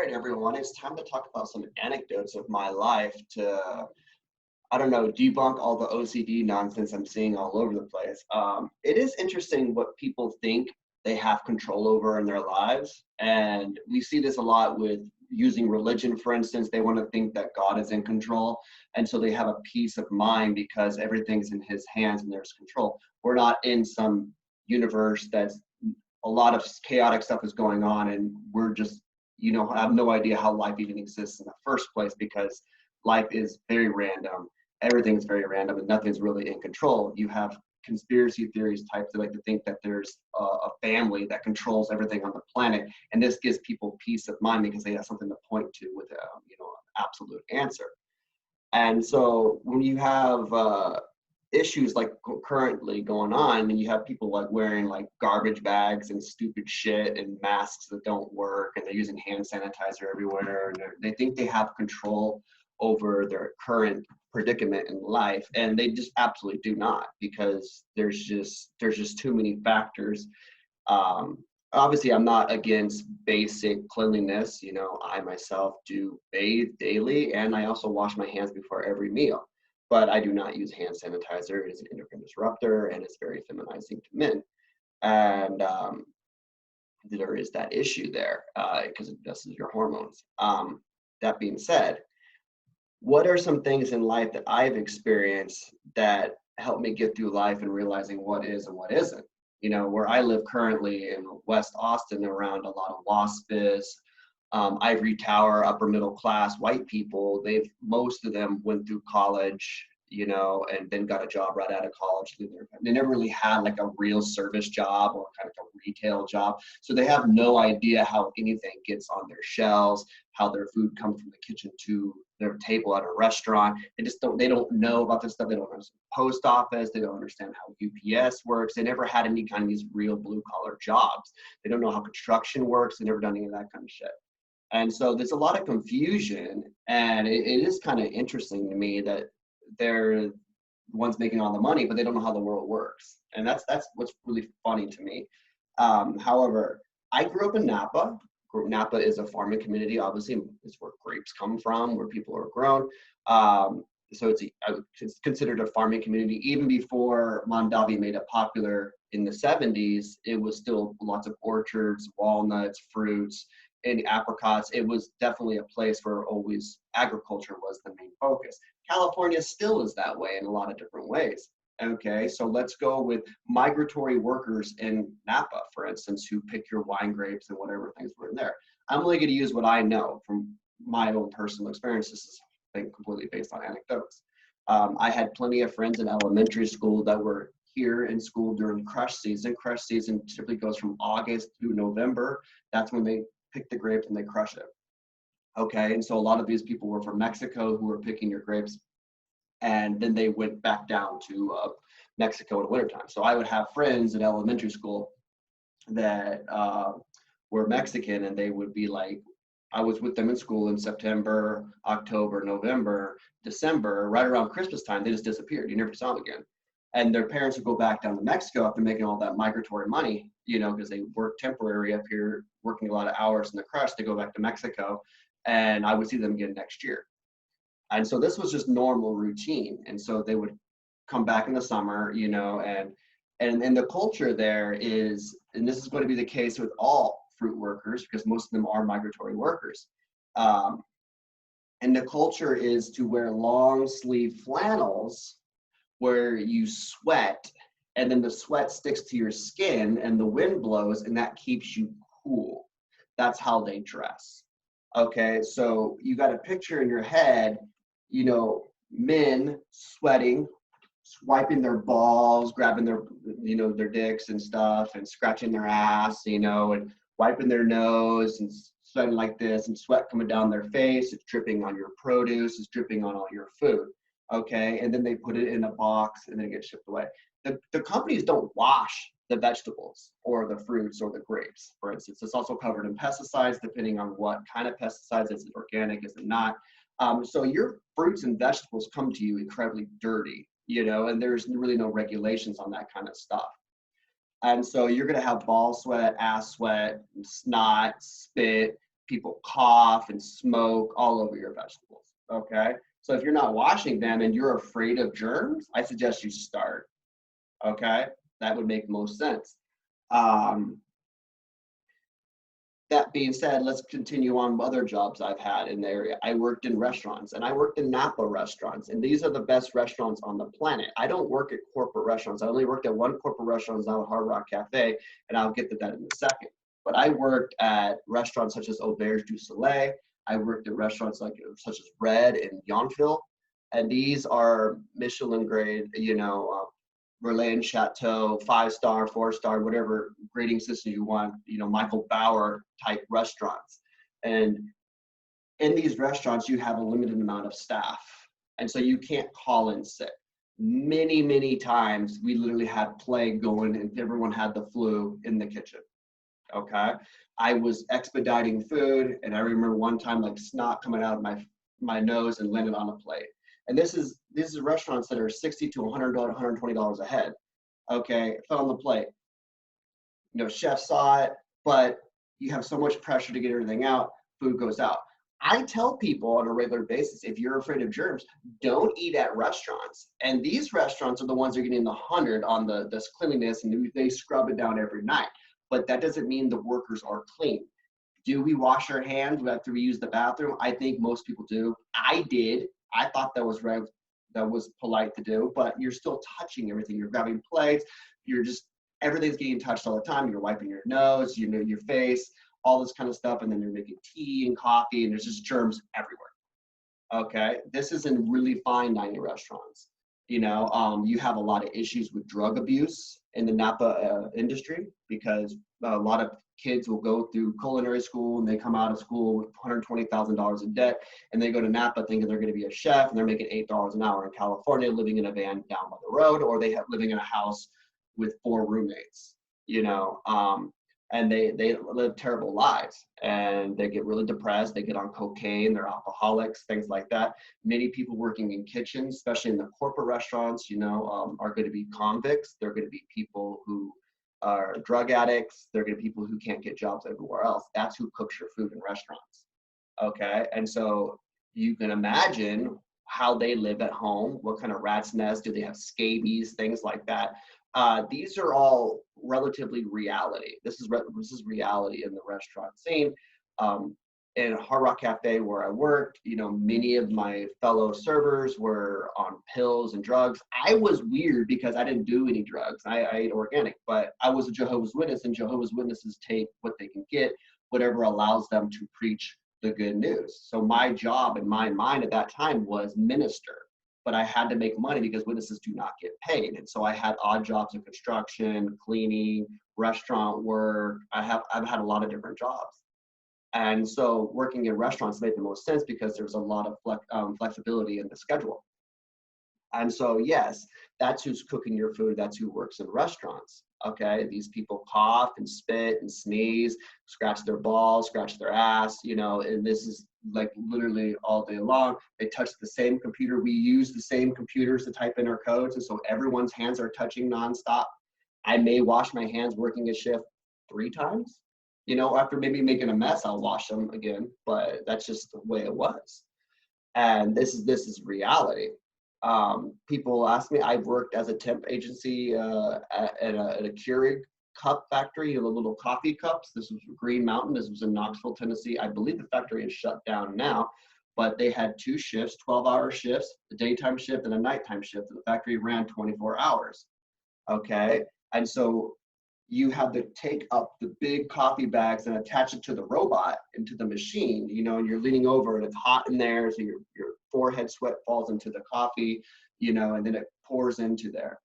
All right, everyone, it's time to talk about some anecdotes of my life to, I don't know, debunk all the OCD nonsense I'm seeing all over the place. It is interesting what people think they have control over in their lives. And we see this a lot with using religion, for instance. They want to think that God is in control. And so they have a peace of mind because everything's in his hands and there's control. We're not in some universe that's a lot of chaotic stuff is going on and we're just have no idea how life even exists in the first place because life is very random. Everything's very random and nothing's really in control. You have conspiracy theories types that like to think that there's a family that controls everything on the planet, and this gives people peace of mind because they have something to point to with an absolute answer. And so when you have issues like currently going on, and you have people like wearing like garbage bags and stupid shit and masks that don't work, and they're using hand sanitizer everywhere, and they think they have control over their current predicament in life, and they just absolutely do not, because there's just too many factors. Obviously, I'm not against basic cleanliness. I myself do bathe daily, and I also wash my hands before every meal. But I do not use hand sanitizer. It is an endocrine disruptor, and it's very feminizing to men. And there is that issue there because it messes your hormones. That being said, what are some things in life that I've experienced that help me get through life and realizing what is and what isn't? Where I live currently in West Austin, around a lot of WASPs, ivory tower, upper middle class white people. Most of them went through college, and then got a job right out of college. They never really had like a real service job or kind of a retail job. So they have no idea how anything gets on their shelves, how their food comes from the kitchen to their table at a restaurant. They don't know about this stuff. They don't understand post office. They don't understand how UPS works. They never had any kind of these real blue collar jobs. They don't know how construction works. They've never done any of that kind of shit. And so there's a lot of confusion, and it is kind of interesting to me that they're the ones making all the money, but they don't know how the world works. And that's what's really funny to me. However, I grew up in Napa. Napa is a farming community, obviously. It's where grapes come from, where people are grown. So it's considered a farming community. Even before Mondavi made it popular in the 70s, it was still lots of orchards, walnuts, fruits, and apricots. It was definitely a place where always agriculture was the main focus. California still is that way in a lot of different ways. Okay, so let's go with migratory workers in Napa, for instance, who pick your wine grapes and whatever things were in there. I'm only going to use what I know from my own personal experience. This is, I think, completely based on anecdotes. I had plenty of friends in elementary school that were here in school during crush season. Crush season typically goes from August through November. That's when they pick the grapes and they crush it. Okay, and so a lot of these people were from Mexico who were picking your grapes, and then they went back down to Mexico in wintertime. So I would have friends in elementary school that were Mexican, and they would be like, I was with them in school in September, October, November, December, right around Christmas time, they just disappeared. You never saw them again. And their parents would go back down to Mexico after making all that migratory money, because they work temporary up here, working a lot of hours in the crush. They go back to Mexico, and I would see them again next year. And so this was just normal routine. And so they would come back in the summer, and the culture there is, and this is going to be the case with all fruit workers because most of them are migratory workers. And the culture is to wear long sleeve flannels where you sweat, and then the sweat sticks to your skin and the wind blows, and that keeps you cool. That's how they dress. Okay, so you got a picture in your head, men sweating, swiping their balls, grabbing their, their dicks and stuff, and scratching their ass, and wiping their nose and sweating like this, and sweat coming down their face. It's dripping on your produce, it's dripping on all your food. Okay, and then they put it in a box and then it gets shipped away. The companies don't wash the vegetables or the fruits or the grapes, for instance. It's also covered in pesticides, depending on what kind of pesticides. Is it organic, is it not? So your fruits and vegetables come to you incredibly dirty, and there's really no regulations on that kind of stuff. And so you're gonna have ball sweat, ass sweat, snot, spit people cough and smoke all over your vegetables, okay? So if you're not washing them and you're afraid of germs, I suggest you start, okay? That would make most sense. Um, that being said, let's continue on other jobs I've had in the area. I worked in restaurants, and I worked in Napa restaurants, and these are the best restaurants on the planet. I don't work at corporate restaurants. I only worked at one corporate restaurant, now at Hard Rock Cafe, and I'll get to that in a second. But I worked at restaurants such as Auberge du Soleil. I worked at restaurants such as Red in Yountville, and these are Michelin grade, Relais Chateau, 5-star, 4-star, whatever grading system you want, Michael Bauer type restaurants. And in these restaurants, you have a limited amount of staff. And so you can't call in sick. Many, many times we literally had plague going and everyone had the flu in the kitchen. Okay. I was expediting food, and I remember one time like snot coming out of my nose and landed on a plate. And this is restaurants that are $60 to $100, $120 a head. Okay, it fell on the plate. Chef saw it, but you have so much pressure to get everything out, food goes out. I tell people on a regular basis, if you're afraid of germs, don't eat at restaurants. And these restaurants are the ones that are getting the 100 on this cleanliness, and they scrub it down every night. But that doesn't mean the workers are clean. Do we wash our hands after we use the bathroom? I think most people do. I did. I thought that was right, that was polite to do, but you're still touching everything. You're grabbing plates. Everything's getting touched all the time. You're wiping your nose, your face, all this kind of stuff, and then you're making tea and coffee, and there's just germs everywhere. Okay, this is in really fine dining restaurants. You have a lot of issues with drug abuse in the Napa industry, because a lot of kids will go through culinary school and they come out of school with $120,000 in debt, and they go to Napa thinking they're going to be a chef, and they're making $8 an hour in California, living in a van down by the road, or they have living in a house with 4 roommates, and they live terrible lives, and they get really depressed. They get on cocaine, they're alcoholics, things like that. Many people working in kitchens, especially in the corporate restaurants, are going to be convicts. They're going to be people who are drug addicts. They're going to be people who can't get jobs everywhere else. That's who cooks your food in restaurants. Okay, and so you can imagine how they live at home. What kind of rat's nest? Do they have scabies? Things like that. These are all relatively reality. This is reality in the restaurant scene. In Hard Rock Cafe where I worked, many of my fellow servers were on pills and drugs. I was weird because I didn't do any drugs. I ate organic, but I was a Jehovah's Witness, and Jehovah's Witnesses take what they can get, whatever allows them to preach the good news. So my job in my mind at that time was minister. But I had to make money because witnesses do not get paid. And so I had odd jobs in construction, cleaning, restaurant work. I've had a lot of different jobs. And so working in restaurants made the most sense because there's a lot of flexibility in the schedule. And so, yes, that's who's cooking your food. That's who works in restaurants. Okay, these people cough and spit and sneeze, scratch their balls, scratch their ass, and this is like literally all day long. They touch the same computer. We use the same computers to type in our codes, and so everyone's hands are touching nonstop. I may wash my hands working a shift 3 times. After maybe making a mess, I'll wash them again, but that's just the way it was. And this is reality. People ask me, I've worked as a temp agency at a Keurig cup factory, the little coffee cups. This was Green Mountain. This was in Knoxville, Tennessee. I believe the factory is shut down now, but they had 2 shifts, 12-hour shifts, a daytime shift and a nighttime shift. And the factory ran 24 hours. Okay. And so you have to take up the big coffee bags and attach it to the robot, into the machine, and you're leaning over and it's hot in there. So your forehead sweat falls into the coffee, and then it pours into there.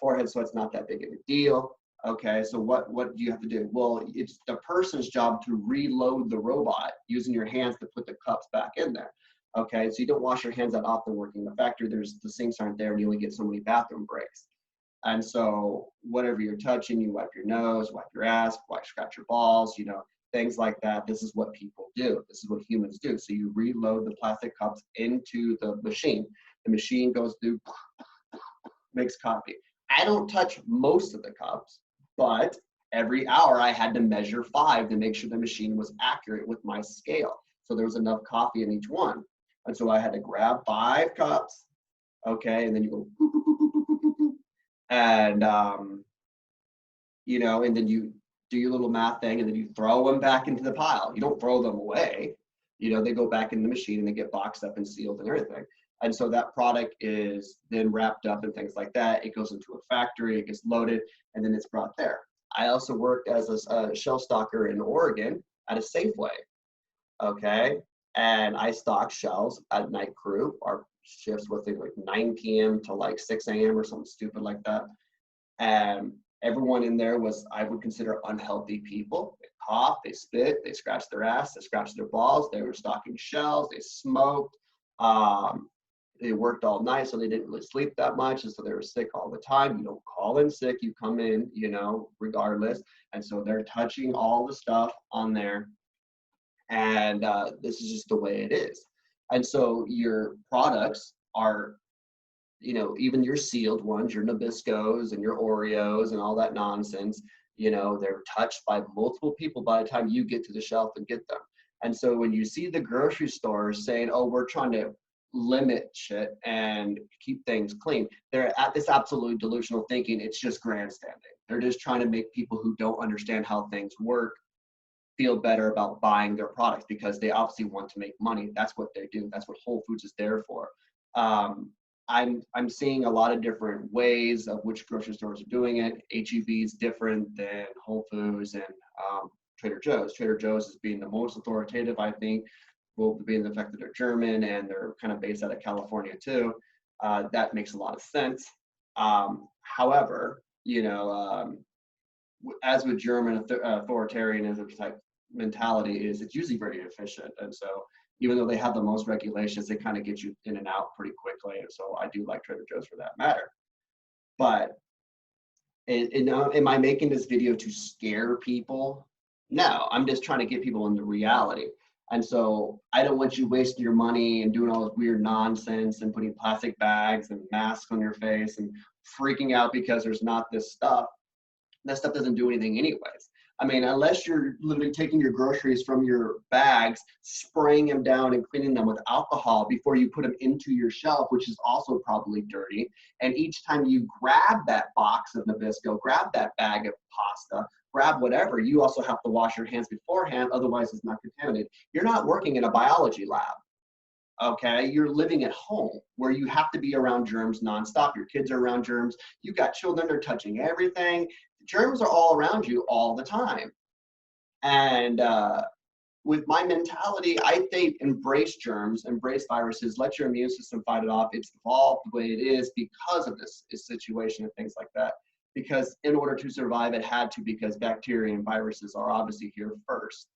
Forehead sweat's not that big of a deal. Okay, so what do you have to do? Well, it's the person's job to reload the robot using your hands to put the cups back in there. Okay, so you don't wash your hands that often working in the factory. The sinks aren't there, and you only get so many bathroom breaks. And so whatever you're touching, you wipe your nose, wipe your ass, scratch your balls, things like that. This is what people do. This is what humans do. So you reload the plastic cups into the machine. The machine goes through, makes coffee. I don't touch most of the cups, but every hour I had to measure 5 to make sure the machine was accurate with my scale. So there was enough coffee in each one. And so I had to grab 5 cups, okay, and then you go, and you know, and then you do your little math thing, and then you throw them back into the pile. You don't throw them away. You know, they go back in the machine and they get boxed up and sealed and everything. And so that product is then wrapped up and things like that. It goes into a factory, it gets loaded, and then it's brought there. I also worked as a shelf stocker in Oregon at a Safeway, okay? And I stocked shelves at night crew. Our shifts was like 9 p.m. to like 6 a.m. or something stupid like that. And everyone in there was, I would consider, unhealthy people. They coughed, they spit, they scratched their ass, they scratched their balls, they were stocking shelves, they smoked, they worked all night, so they didn't really sleep that much, and so they were sick all the time. You don't call in sick, you come in, you know, regardless. And so they're touching all the stuff on there, and this is just the way it is. And so your products are, you know, even your sealed ones, your Nabiscos and your Oreos and all that nonsense, you know, they're touched by multiple people by the time you get to the shelf and get them. And so when you see the grocery stores saying, oh, we're trying to limit shit and keep things clean, they're at this absolutely delusional thinking. It's just grandstanding. They're just trying to make people who don't understand how things work feel better about buying their products, because they obviously want to make money. That's what they do. That's what Whole Foods is there for. I'm seeing a lot of different ways of which grocery stores are doing it. H-E-B is different than Whole Foods and Trader Joe's. Trader Joe's is being the most authoritative, I think, well, being the fact that they're German and they're kind of based out of California too. That makes a lot of sense. However, you know, as with German authoritarianism type mentality, is it's usually very efficient. And so even though they have the most regulations, they kind of get you in and out pretty quickly. And so I do like Trader Joe's for that matter. But am I making this video to scare people? No, I'm just trying to get people into reality. And so I don't want you wasting your money and doing all this weird nonsense and putting plastic bags and masks on your face and freaking out because there's not this stuff. That stuff doesn't do anything anyways. I mean, unless you're literally taking your groceries from your bags, spraying them down and cleaning them with alcohol before you put them into your shelf, which is also probably dirty. And each time you grab that box of Nabisco, grab that bag of pasta, grab whatever, you also have to wash your hands beforehand, otherwise it's not contaminated. You're not working in a biology lab. Okay, you're living at home where you have to be around germs nonstop. Your kids are around germs. You got children, they're touching everything. Germs are all around you all the time. And with my mentality, I think embrace germs, embrace viruses, let your immune system fight it off. It's evolved the way it is because of this situation and things like that. Because in order to survive, it had to, because bacteria and viruses are obviously here first.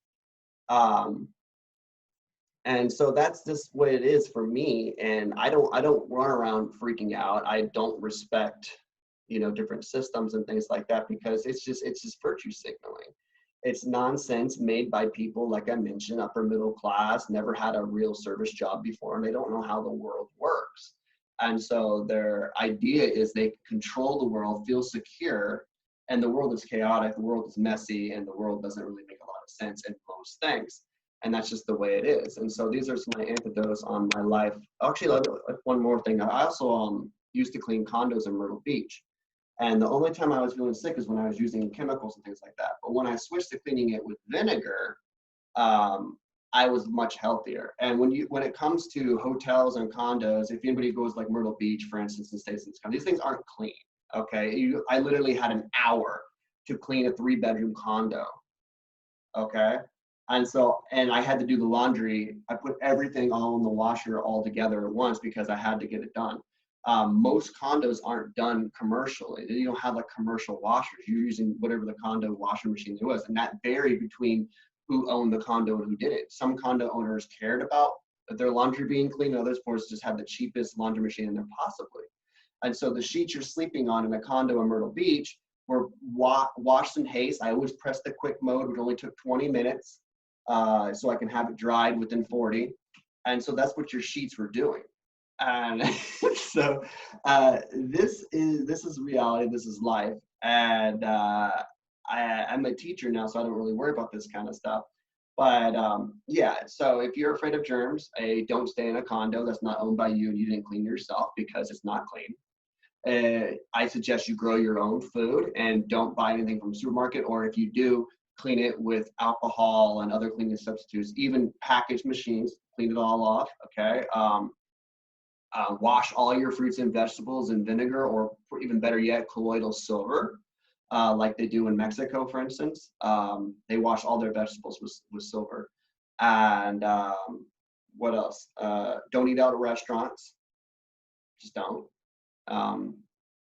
And so that's just what it is for me. And I don't run around freaking out. I don't respect, you know, different systems and things like that, because it's just virtue signaling. It's nonsense made by people, like I mentioned, upper middle class, never had a real service job before, and they don't know how the world works. And so their idea is they control the world, feel secure, and the world is chaotic, the world is messy, and the world doesn't really make a lot of sense in most things. And that's just the way it is. And so these are some of my anecdotes on my life. Actually, one more thing. I also used to clean condos in Myrtle Beach. And the only time I was feeling sick is when I was using chemicals and things like that. But when I switched to cleaning it with vinegar, I was much healthier. And when it comes to hotels and condos, if anybody goes like Myrtle Beach, for instance, and stays in this condo, these things aren't clean. Okay, I literally had an hour to clean a 3-bedroom condo. Okay. And I had to do the laundry. I put everything all in the washer all together at once because I had to get it done. Most condos aren't done commercially. You don't have like commercial washers. You're using whatever the condo washer machine there was. And that varied between who owned the condo and who didn't. Some condo owners cared about their laundry being clean. Others, of course, just had the cheapest laundry machine in there possibly. And so the sheets you're sleeping on in a condo in Myrtle Beach were washed in haste. I always pressed the quick mode, which only took 20 minutes. So I can have it dried within 40. And so that's what your sheets were doing. And so this is reality, this is life. And I'm a teacher now, so I don't really worry about this kind of stuff. But yeah, so if you're afraid of germs, don't stay in a condo that's not owned by you and you didn't clean yourself, because it's not clean. I suggest you grow your own food and don't buy anything from a supermarket, or if you do, clean it with alcohol and other cleaning substitutes, even packaged machines, clean it all off, okay? Wash all your fruits and vegetables in vinegar, or even better yet, colloidal silver, like they do in Mexico, for instance. They wash all their vegetables with silver. And what else? Don't eat out at restaurants. Just don't. Um,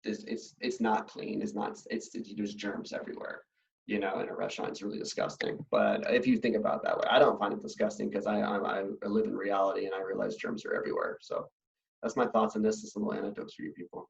it's not clean. There's germs everywhere. You know, in a restaurant, it's really disgusting. But if you think about it that way, I don't find it disgusting, because I live in reality and I realize germs are everywhere. So that's my thoughts on this. Some little anecdotes for you people.